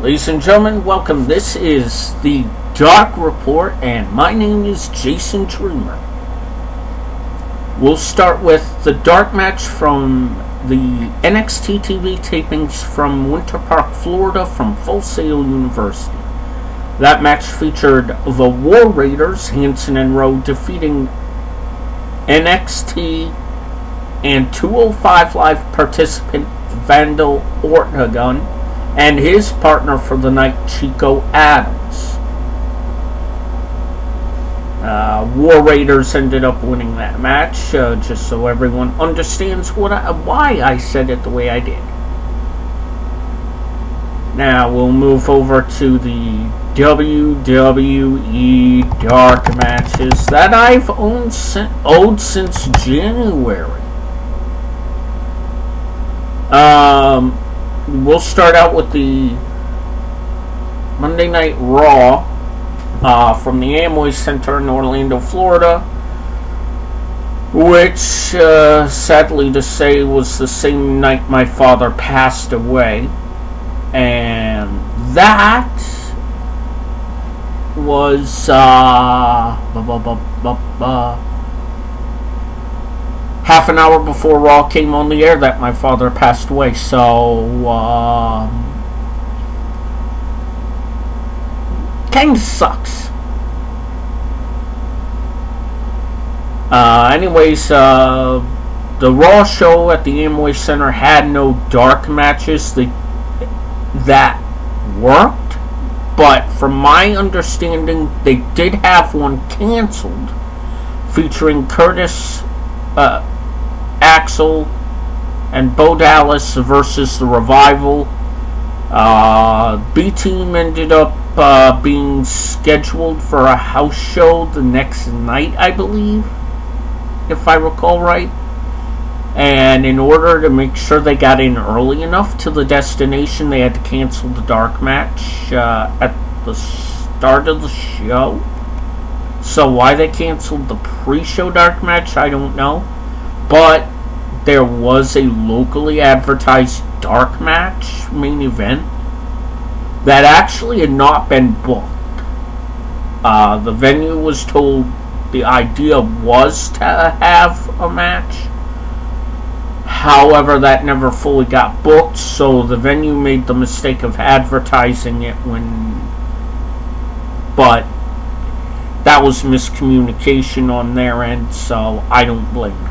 Ladies and gentlemen, welcome. This is the Dark Report, and my name is Jason Dreamer. We'll start with the dark match from the NXT TV tapings from Winter Park, Florida, from Full Sail University. That match featured the War Raiders, Hanson and Rowe, defeating NXT and 205 Live participant Vandal Ortegon and his partner for the night, Chico Adams. War Raiders ended up winning that match, just so everyone understands why I said it the way I did. Now we'll move over to the WWE dark matches that I've owed since January. We'll start out with the Monday Night Raw from the Amway Center in Orlando, Florida, which, sadly to say, was the same night my father passed away. And that was half an hour before Raw came on the air that my father passed away. So kind of sucks. Anyways, the Raw show at the Amway Center had no dark matches that worked, but from my understanding, they did have one canceled featuring Curtis Axel and Bo Dallas versus the Revival. B-Team ended up being scheduled for a house show the next night, I believe, if I recall right. And in order to make sure they got in early enough to the destination, they had to cancel the dark match at the start of the show. So why they canceled the pre-show dark match, I don't know. But there was a locally advertised dark match main event that actually had not been booked. The venue was told the idea was to have a match. However, that never fully got booked, so the venue made the mistake of advertising it but that was miscommunication on their end, so I don't blame them.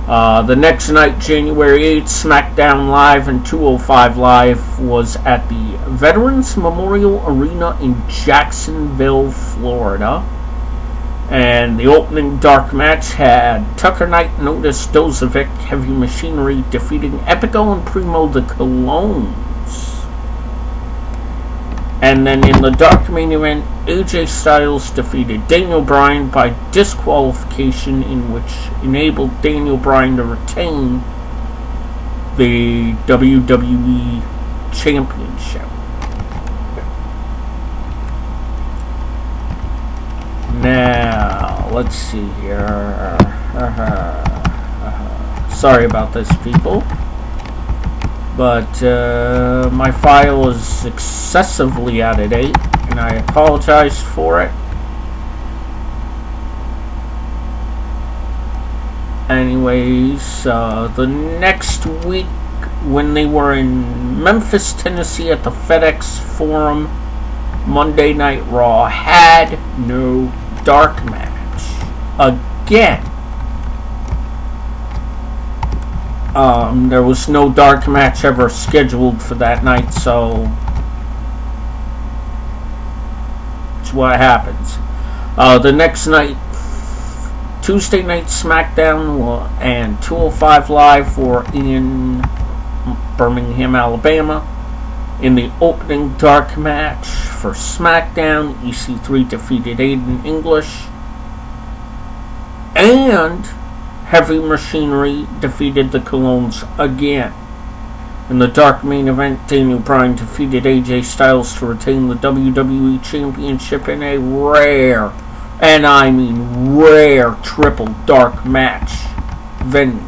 The next night, January 8th, SmackDown Live and 205 Live was at the Veterans Memorial Arena in Jacksonville, Florida. And the opening dark match had Tucker Knight and Otis Dozovic, Heavy Machinery, defeating Epico and Primo the Colones. And then in the dark main event, AJ Styles defeated Daniel Bryan by disqualification, in which enabled Daniel Bryan to retain the WWE Championship. Now, let's see here. Sorry about this, people. But my file is excessively out of date, and I apologize for it. Anyways, the next week, when they were in Memphis, Tennessee at the FedEx Forum, Monday Night Raw had no dark match. Again. There was no dark match ever scheduled for that night, so it's what happens. The next night, Tuesday night, SmackDown and 205 Live were in Birmingham, Alabama. In the opening dark match for SmackDown, EC3 defeated Aiden English, and Heavy Machinery defeated the Colones again. In the dark main event, Daniel Bryan defeated AJ Styles to retain the WWE Championship in a rare, and I mean rare, triple dark match venue.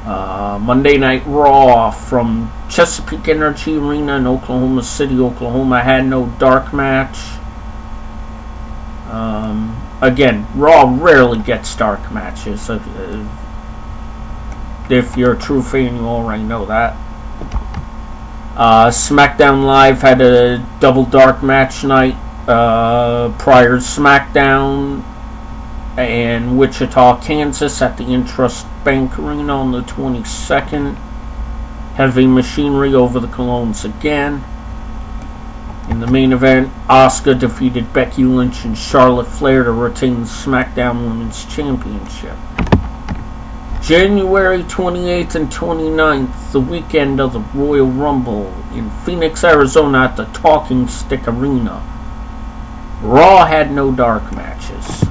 Monday Night Raw from Chesapeake Energy Arena in Oklahoma City, Oklahoma had no dark match. Again, Raw rarely gets dark matches. If you're a true fan, you already know that. SmackDown Live had a double dark match night prior to SmackDown in Wichita, Kansas at the Intrust Bank Arena on the 22nd. Heavy Machinery over the Colognes again. In the main event, Asuka defeated Becky Lynch and Charlotte Flair to retain the SmackDown Women's Championship. January 28th and 29th, the weekend of the Royal Rumble in Phoenix, Arizona at the Talking Stick Arena. Raw had no dark matches.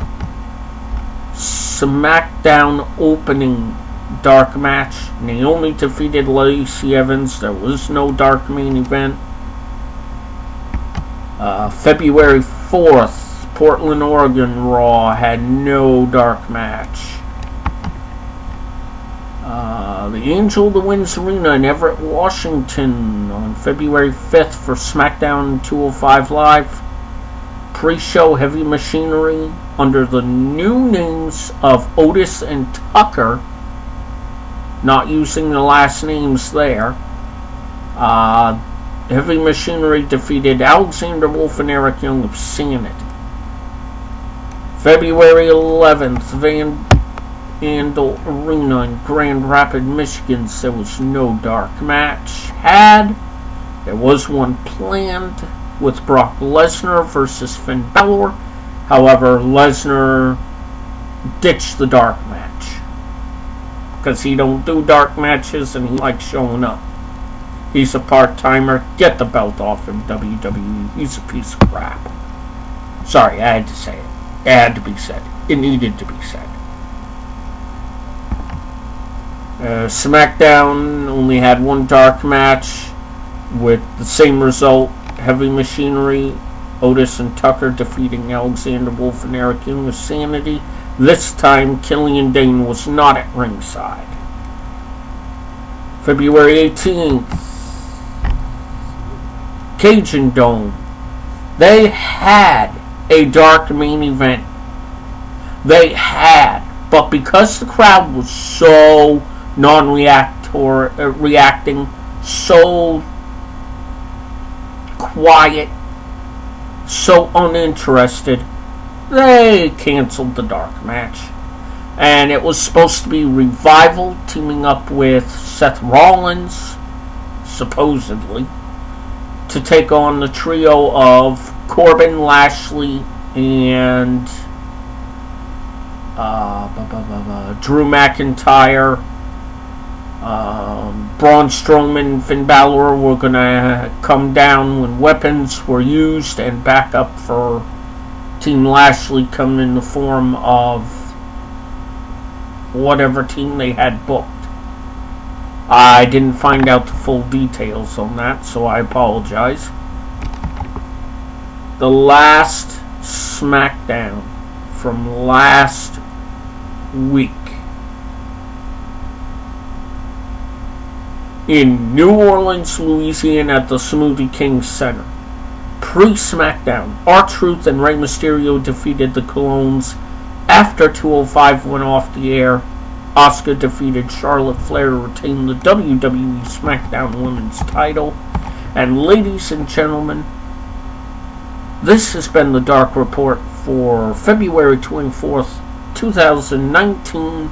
SmackDown opening dark match, Naomi defeated Lacey Evans. There was no dark main event. February 4th, Portland, Oregon Raw had no dark match. The Angel of the Winds Arena in Everett, Washington on February 5th for SmackDown 205 Live. Pre-show Heavy Machinery under the new names of Otis and Tucker, not using the last names there. Heavy Machinery defeated Alexander Wolf and Eric Young of Sanity. February 11th, Van Andel Arena in Grand Rapids, Michigan. There was no dark match. There was one planned with Brock Lesnar versus Finn Balor. However, Lesnar ditched the dark match because he don't do dark matches and he likes showing up. He's a part-timer. Get the belt off him, WWE. He's a piece of crap. Sorry, I had to say it. It had to be said. It needed to be said. SmackDown only had one dark match with the same result. Heavy Machinery, Otis and Tucker defeating Alexander Wolf and Eric Young of Sanity. This time, Killian Dane was not at ringside. February 18th, Cajun Dome. They had a dark main event. But because the crowd was so reacting, so quiet, so uninterested, they canceled the dark match. And it was supposed to be Revival teaming up with Seth Rollins, supposedly, to take on the trio of Corbin, Lashley, and Drew McIntyre. Braun Strowman and Finn Balor were going to come down when weapons were used and back up for Team Lashley coming in the form of whatever team they had booked. I didn't find out the full details on that, so I apologize. The last SmackDown from last week in New Orleans, Louisiana at the Smoothie King Center. Pre-SmackDown, R-Truth and Rey Mysterio defeated the Colognes. After 205 went off the air, Asuka defeated Charlotte Flair to retain the WWE SmackDown Women's title. And ladies and gentlemen, this has been the Dark Report for February 24th, 2019.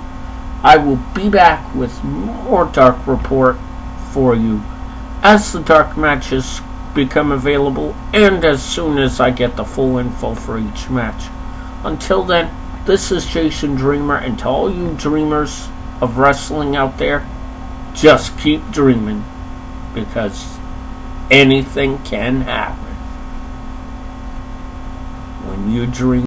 I will be back with more Dark Report for you as the dark matches become available and as soon as I get the full info for each match. Until then, this is Jason Dreamer, and to all you dreamers of wrestling out there, just keep dreaming, because anything can happen when you dream.